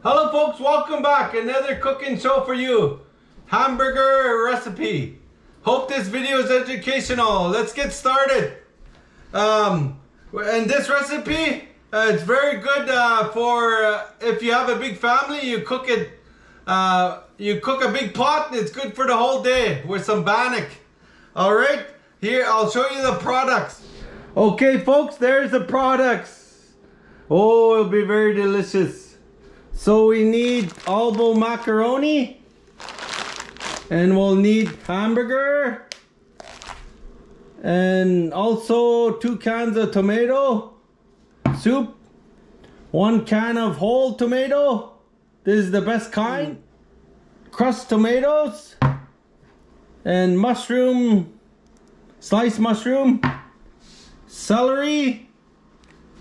Hello folks, welcome back. Another cooking show for you. Hamburger recipe. Hope this video is educational. Let's get started. And this recipe, it's very good for if you have a big family, you cook it, you cook a big pot, it's good for the whole day with some bannock. Alright, here I'll show you the products. Okay folks, there's the products. Oh, it'll be very delicious. So we need elbow macaroni, and we'll need hamburger, and also 2 cans of tomato soup, 1 can of whole tomato, this is the best kind, crushed tomatoes, and mushroom, sliced mushroom, celery,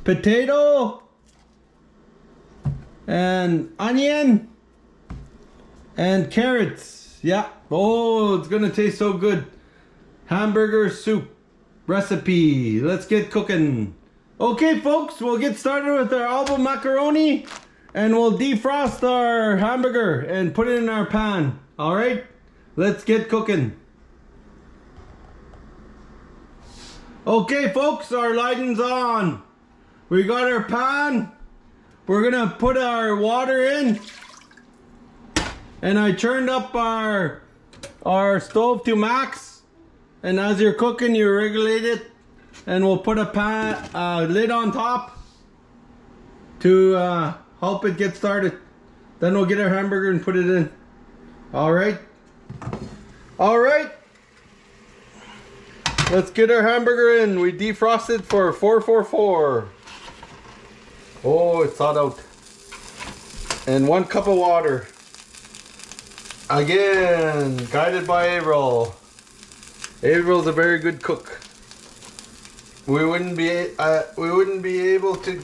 potato, and onion and carrots. Yeah, oh, it's gonna taste so good. Hamburger soup recipe. Let's get cooking. Okay folks, we'll get started with our elbow macaroni, and we'll defrost our hamburger and put it in our pan. All right, let's get cooking. Okay folks, our lighting's on. We got our pan. We're gonna put our water in, and I turned up our stove to max, and as you're cooking you regulate it, and we'll put a lid on top to help it get started. Then we'll get our hamburger and put it in. Alright, let's get our hamburger in. We defrosted for 444. Oh, it's thawed out. And 1 cup of water. Again, guided by Averill. Averill's a very good cook. We wouldn't be able to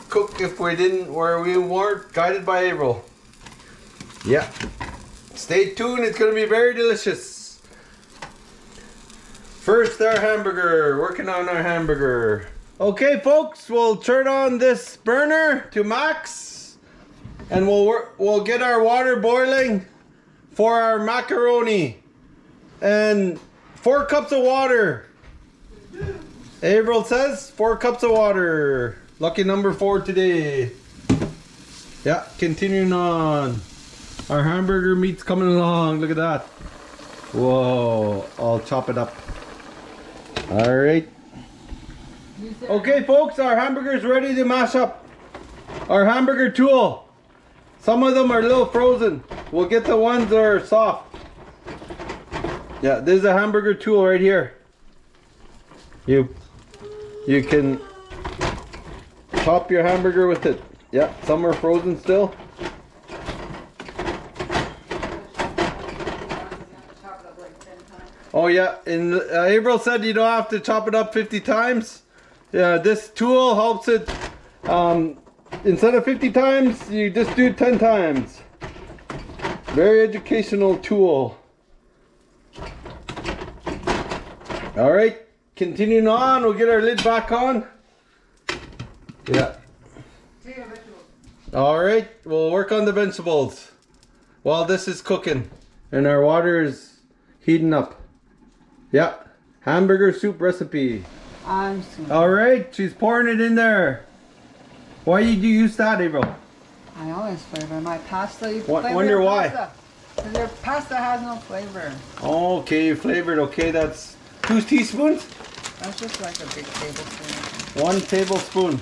cook if we weren't guided by Averill. Yeah. Stay tuned, it's gonna be very delicious. First, our hamburger. Working on our hamburger. Okay folks, we'll turn on this burner to max, and we'll get our water boiling for our macaroni, and 4 cups of water. Averill says 4 cups of water. Lucky number 4 today. Yeah, continuing on. Our hamburger meat's coming along. Look at that. Whoa, I'll chop it up. All right. Okay folks, our hamburger's ready to mash up. Our hamburger tool. Some of them are a little frozen. We'll get the ones that are soft. Yeah, there's a hamburger tool right here. You can chop your hamburger with it. Yeah, some are frozen still. Oh yeah, and Averill said you don't have to chop it up 50 times. Yeah, this tool helps it, instead of 50 times, you just do 10 times. Very educational tool. Alright, continuing on, we'll get our lid back on. Yeah. Alright, we'll work on the vegetables while this is cooking and our water is heating up. Yeah, hamburger soup recipe. Alright, she's pouring it in there. Why did you use that, Averill? I always flavor my pasta. You wonder why? Because your pasta has no flavor. Okay, flavored. Okay, that's 2 teaspoons? That's just like a big tablespoon. 1 tablespoon.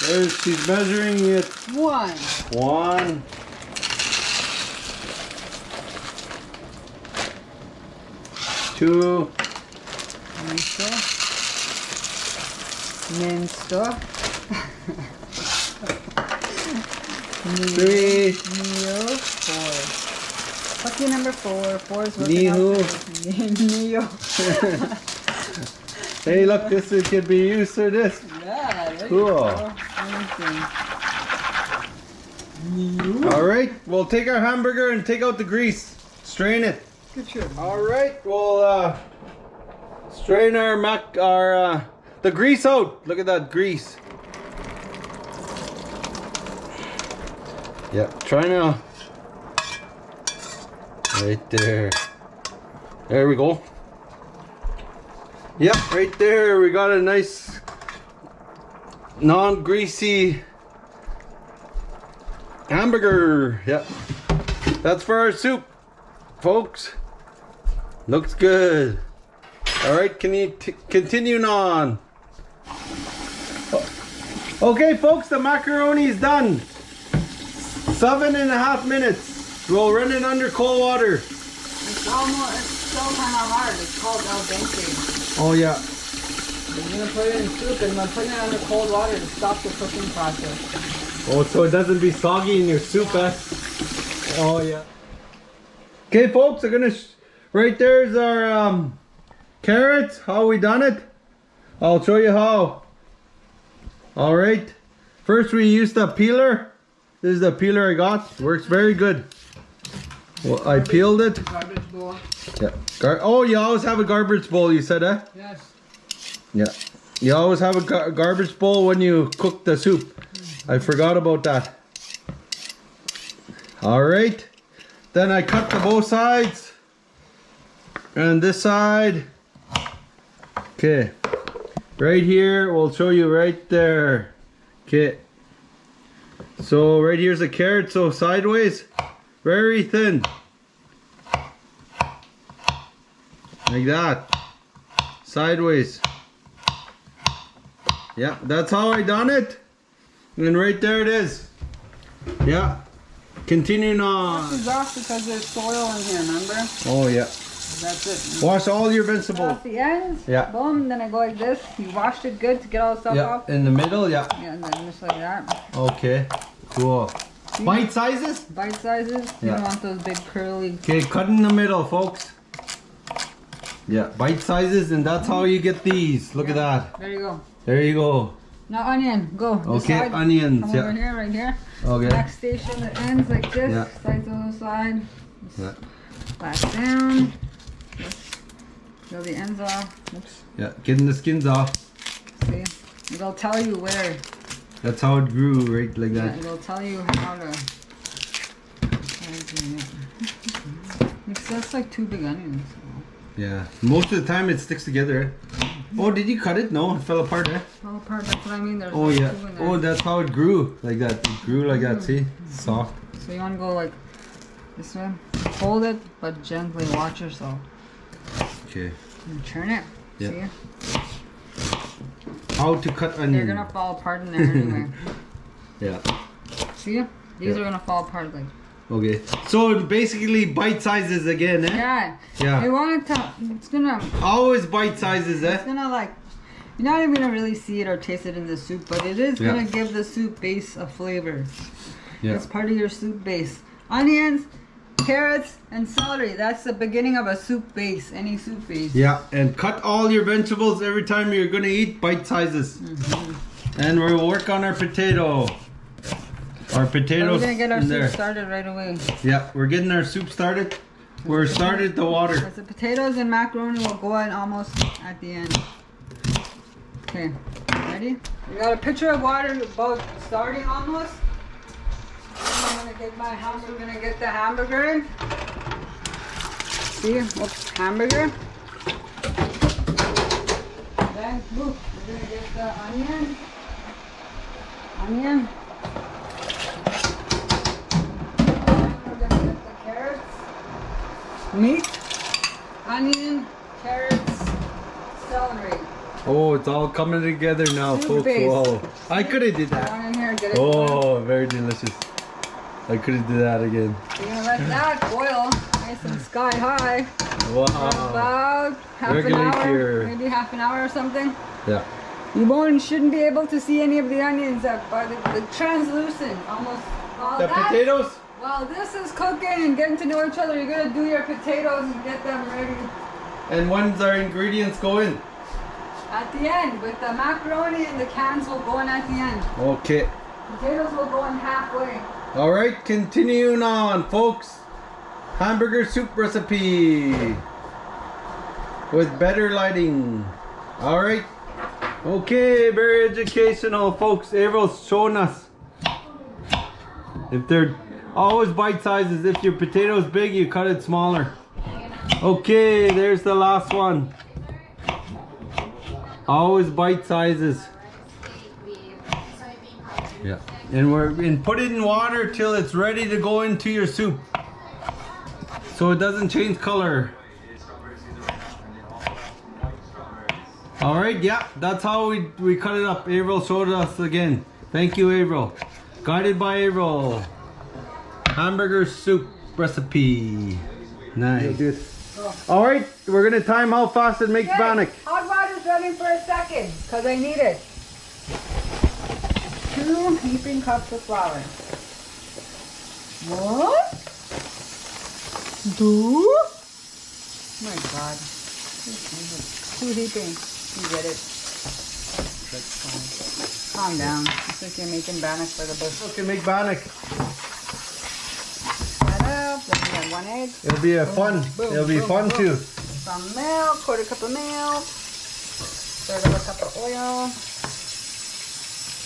There, she's measuring it. 1. 2. Minsto. 3. 4. Lucky number 4. 4 is Neo. Hey, look, this could be used for this. Yeah, cool. Alright, we'll take our hamburger and take out the grease. Strain it. Good job. Alright, we'll strain the grease out. Look at that grease. Yeah, try now. Right there. There we go. Yep, right there. We got a nice non-greasy hamburger. Yep. That's for our soup, folks. Looks good. All right, can you continue on? Okay, folks, the macaroni is done. 7.5 minutes. We'll run it under cold water. It's still kind of hard. It's called al dente. Oh yeah. You're gonna put it in soup and I'm putting it under cold water to stop the cooking process. Oh, so it doesn't be soggy in your soup, eh? Oh yeah. Okay, folks, I'm gonna. Right there's our carrots. How we done it? I'll show you how. All right. First, we used the peeler. This is the peeler I got. Works very good. Well, I peeled it. Garbage bowl. Yeah. Oh, you always have a garbage bowl. You said, eh? Yes. Yeah. You always have a garbage bowl when you cook the soup. I forgot about that. All right. Then I cut the both sides. And this side. Okay. Right here, we'll show you right there. Okay. So right here's a carrot, so sideways. Very thin. Like that. Sideways. Yeah, that's how I done it. And right there it is. Yeah. Continuing on. This is off because there's soil in here, remember? Oh yeah. That's it. Wash all your vegetables. Off the ends. Yeah. Boom. Then I go like this. You washed it good to get all the stuff Yeah. off. In the middle, yeah. Yeah, and then just like that. Okay. Cool. Bite sizes? Bite sizes. You Yeah. don't want those big curly. Okay, cut in the middle, folks. Yeah, bite sizes, and that's how you get these. Look at that. There you go. There you go. Now onion. Go. This Okay, side. onions. Come Yeah. over here, right here. Okay. Next station, the ends like this. Yeah. Sides on the side. Yeah. Back down. Peel the ends off. Oops. Yeah, getting the skins off. See? It'll tell you where. That's how it grew, right? Like Yeah, that. it'll tell you how to. That's like 2 big onions. Yeah. Most of the time it sticks together. Eh? Oh, did you cut it? No, it fell apart, eh? Fall apart, that's what I mean. There's Oh, like yeah. 2 in there. Oh, that's how it grew. Like that. It grew like that, see? Soft. So you want to go like this way. Hold it, but gently. Watch yourself. Okay. And turn it. Yeah. See? How to cut onion. They're gonna fall apart in there anyway. Yeah. See? These Yeah. are gonna fall apart like. Okay. So basically bite sizes again, eh? Yeah. Yeah. You want it to. It's gonna. Always bite sizes, It's eh? gonna like. You're not even gonna really see it or taste it in the soup, but it is Yeah. gonna give the soup base a flavor. Yeah. It's part of your soup base. Onions, carrots, and celery. That's the beginning of a soup base. Any soup base. Yeah, and cut all your vegetables every time you're gonna eat, bite sizes. And we'll work on our potato. Our So potatoes we're gonna get our in soup there. started right away. Yeah, we're getting our soup started. We're started the water. Because the potatoes and macaroni will go in almost at the end. Okay, ready? We got a pitcher of water about starting almost. I'm gonna get we're gonna get the hamburger in. See, oops, hamburger. Then, look, we're gonna get the onion. Onion. We're gonna get the carrots. Meat. Onion, carrots, celery. Oh, it's all coming together now, Soup folks. base. Whoa. I could have did Put that. one in here, get it. Oh, very delicious. I could have did that again. You're gonna let that boil nice and sky high. Wow. About half an Regulate hour, your- maybe half an hour or something. Yeah. You shouldn't be able to see any of the onions up, but the translucent, almost. While The potatoes? While this is cooking and getting to know each other, you're gonna do your potatoes and get them ready. And when's our ingredients go in? At the end, with the macaroni and the cans will go in at the end. Okay. Potatoes will go in halfway. All right, continuing on, folks. Hamburger soup recipe with better lighting. All right. Okay, very educational, folks. Averil's showing us. If they're always bite sizes, if your potato is big, you cut it smaller. Okay, there's the last one. Always bite sizes. Yeah. And put it in water till it's ready to go into your soup, so it doesn't change color. All right, yeah, that's how we cut it up. Averill showed us again. Thank you, Averill. Guided by Averill. Hamburger soup recipe. Nice. All right, we're gonna time how fast it makes bannock. Hot water's running for a second, because I need it. 2 heaping cups of flour. What? 2? Oh my God. 2 heaping. You get it. Calm down. It's like you're making bannock for the bush. You can make bannock. Set up. Then we have 1 egg. It'll be it'll be fun too. Some milk, 1/4 cup of milk. 1/3 of a cup of oil.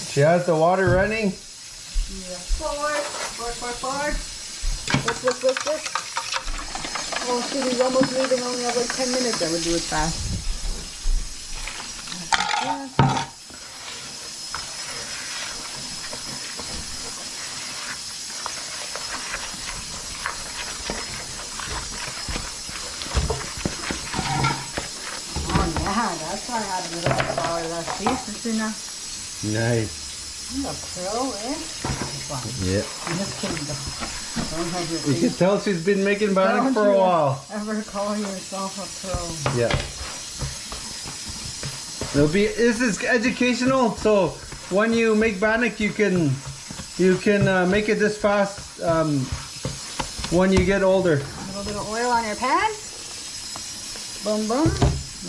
She has the water running. Yeah, forward. This. Oh shit, he's almost leaving. Only have like 10 minutes. I would do it fast. Oh yeah, that's why I had a little flour left. See, Christina? Nice. You're a pro, eh? Yeah. I'm just kidding though. Don't have your You can face. tell she's been making bannock for a while. Ever call yourself a pro? Yeah. This is educational, so when you make bannock, you can make it this fast when you get older. A little bit of oil on your pan. Boom, boom.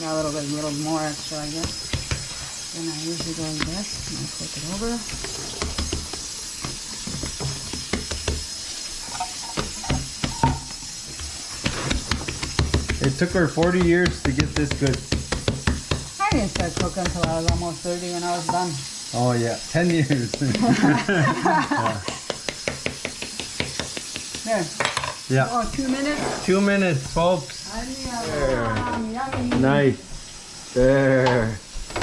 Yeah, a little more extra, I guess. Then I usually go like this, and I flip it over. It took her 40 years to get this good. I didn't start cooking until I was almost 30 when I was done. Oh yeah, 10 years. There. Yeah. Oh, 2 minutes. 2 minutes, folks. Yummy. Nice. There.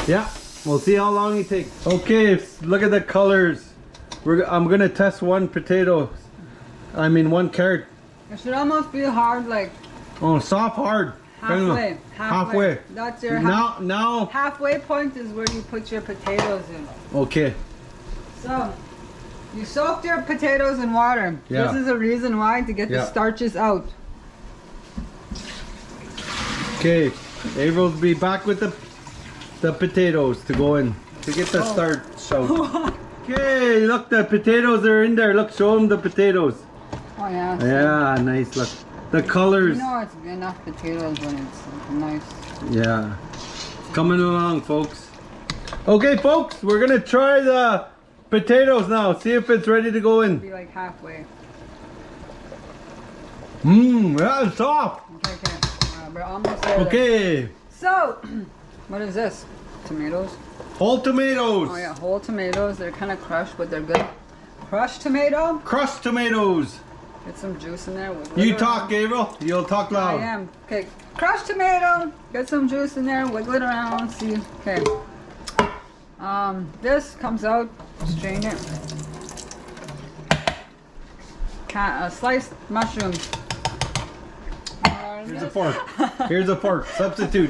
Yeah. We'll see how long it takes. Okay, look at the colors. I'm gonna test 1 potato. I mean 1 carrot. It should almost be hard, like Oh, soft, hard. halfway. Halfway. That's your now. halfway point is where you put your potatoes in. Okay. So, you soaked your potatoes in water. Yeah. This is a reason why, to get the starches out. Okay, Averill will be back with the potatoes to go in to get the starch out. Okay, look, the potatoes are in there. Look, show them the potatoes. Oh yeah. Yeah, nice. Look, the colors. You know it's enough potatoes when it's nice. Yeah, coming along, folks. Okay, folks, we're gonna try the potatoes now. See if it's ready to go in. Be like halfway. Yeah, it's soft. Okay. We're almost there. Okay. So, what is this? Tomatoes? Whole tomatoes. Oh yeah, whole tomatoes. They're kind of crushed, but they're good. Crushed tomato. Crushed tomatoes. Get some juice in there. You talk, Averill. You'll talk loud. I am. Okay, crushed tomato. Get some juice in there. Wiggle it around. See. Okay. This comes out. Strain it. Sliced mushrooms. Here's a fork. Here's a fork. Substitute.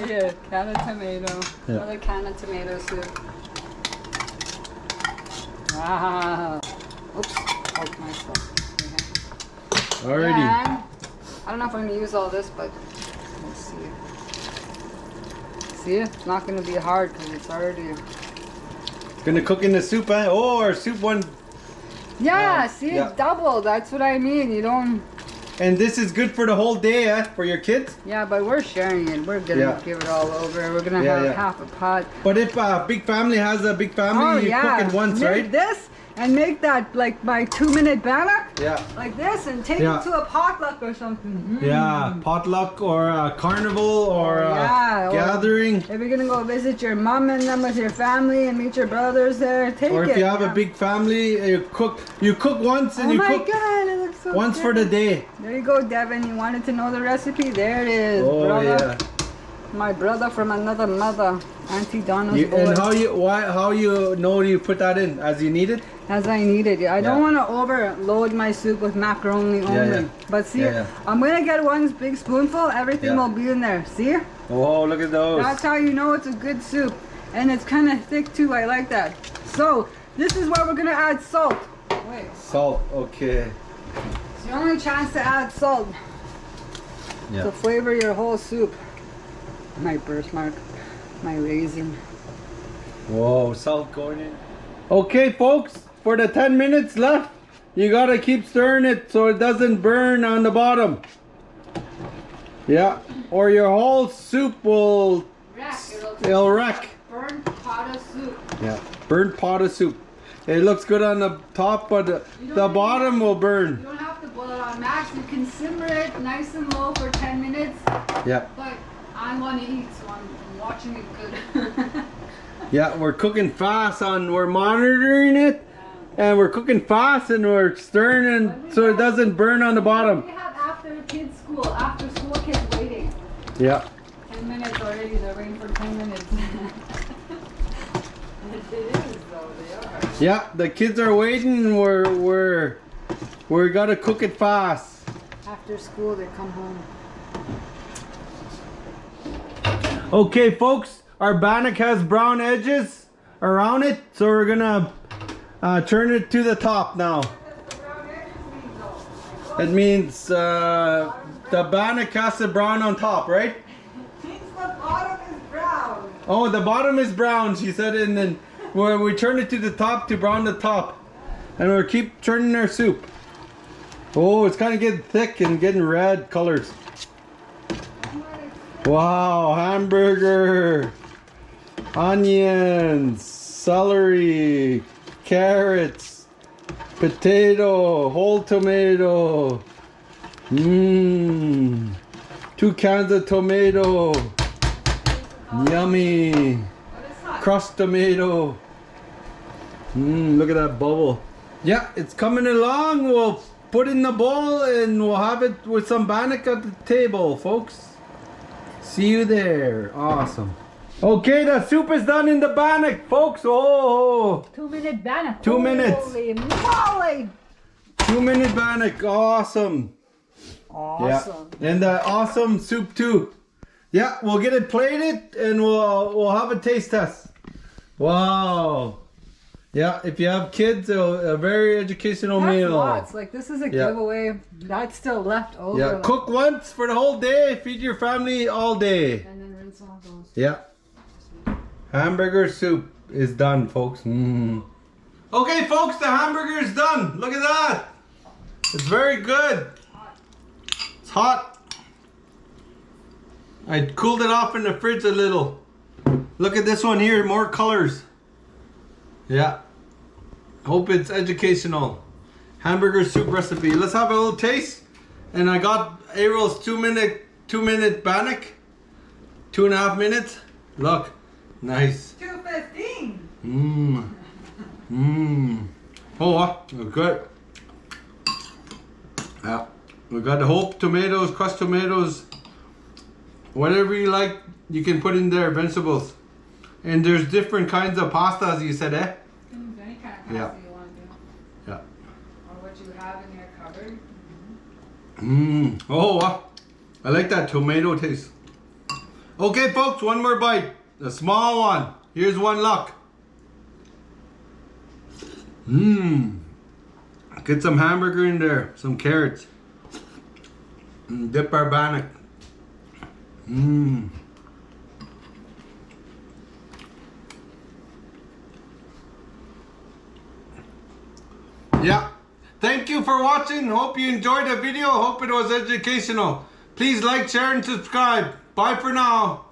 Yeah, can of tomato. Yeah. Another can of tomato soup. Wow. Oops. Poked myself. Alrighty. And I don't know if I'm going to use all this, but let's see. See, it's not going to be hard because it's already... It's gonna cook in the soup, eh? Oh, our soup one. Yeah, see, yeah. it's double. That's what I mean. You don't... And this is good for the whole day, eh? For your kids? Yeah, but we're sharing it. We're going to give it all over. We're going to have half a pot. But if a big family has a big family, you cook it once, right? and make that like my 2-minute bannock. Yeah. Like this, and take Yeah. it to a potluck or something. Yeah, potluck or a carnival or Yeah, a or- gathering. If you're gonna go visit your mom and them with your family and meet your brothers there, take it. Or if you have yeah. a big family, you cook once and Oh you my cook God, it looks so once good. for the day. There you go, Devin. You wanted to know the recipe? There it is, Oh brother. yeah. My brother from another mother, Auntie Donna's You, boy. and how you know you put that in as you need it? As I need it. I don't Yeah. want to overload my soup with macaroni only. yeah. But see, Yeah. I'm going to get one big spoonful. Everything Yeah. will be in there. See? Oh, look at those. That's how you know it's a good soup. And it's kind of thick too. I like that. So, this is where we're going to add salt. Wait. Salt, okay. It's the only chance to add salt Yeah. to flavor your whole soup. My birthmark. My raisin. Whoa, salt going in. Okay, folks, for the 10 minutes left, you gotta keep stirring it so it doesn't burn on the bottom. Yeah, or your whole soup will it'll wreck. Burnt pot of soup. Yeah, burnt pot of soup. It looks good on the top, but the bottom will burn. You don't have to boil it on max. You can simmer it nice and low for 10 minutes. Yeah, But I want to eat, so I'm watching it good. yeah, we're cooking fast we're monitoring it, and we're cooking fast and we're stirring it so it doesn't burn on the bottom. We have after kids school, after school kids waiting. Yeah. 10 minutes already, they're waiting for 10 minutes. It is though, they are. Yeah, the kids are waiting. We're gotta cook it fast. After school, they come home. Okay, folks, our bannock has brown edges around it, so we're gonna turn it to the top now. It means the bannock has to brown on top, right? The bottom is brown. Oh, the bottom is brown, she said, and then we turn it to the top to brown the top, and we'll keep turning our soup. Oh, it's kind of getting thick and getting red colors. Wow, hamburger, onions, celery, carrots, potato, whole tomato. 2 cans of tomato. Yummy. Crushed tomato. Look at that bubble. Yeah, it's coming along. We'll put it in the bowl and we'll have it with some bannock at the table, folks. See you there. Awesome. Okay, the soup is done in the bannock, folks. Oh, 2-minute bannock. 2 minutes. Holy moly. 2-minute bannock. Awesome. Awesome. Yeah. And the awesome soup too. Yeah, we'll get it plated and we'll have a taste test. Wow. Yeah, if you have kids, a very educational That's meal. lots. Like this is a Yeah. giveaway. That's still left over. Yeah, like- cook once for the whole day. Feed your family all day. And then rinse off those. Yeah. Hamburger soup is done, folks. Okay, folks, the hamburger is done. Look at that. It's very good. It's hot. I cooled it off in the fridge a little. Look at this one here, more colors. Yeah. Hope it's educational. Hamburger soup recipe. Let's have a little taste. And I got Ariel's 2-minute bannock. 2.5 minutes. Look. Nice. 2:15. Oh, wow. Good. Yeah. We got the whole tomatoes, crushed tomatoes. Whatever you like, you can put in there, vegetables. And there's different kinds of pastas, you said, eh? Any kind of pasta Yeah. you want to do. Yeah. Or what you have in your cupboard. Oh, wow. I like that tomato taste. Okay, folks, one more bite. A small one. Here's one luck. Get some hamburger in there, some carrots. Dip our bannock. Yeah. Thank you for watching. Hope you enjoyed the video. Hope it was educational. Please like, share, and subscribe. Bye for now.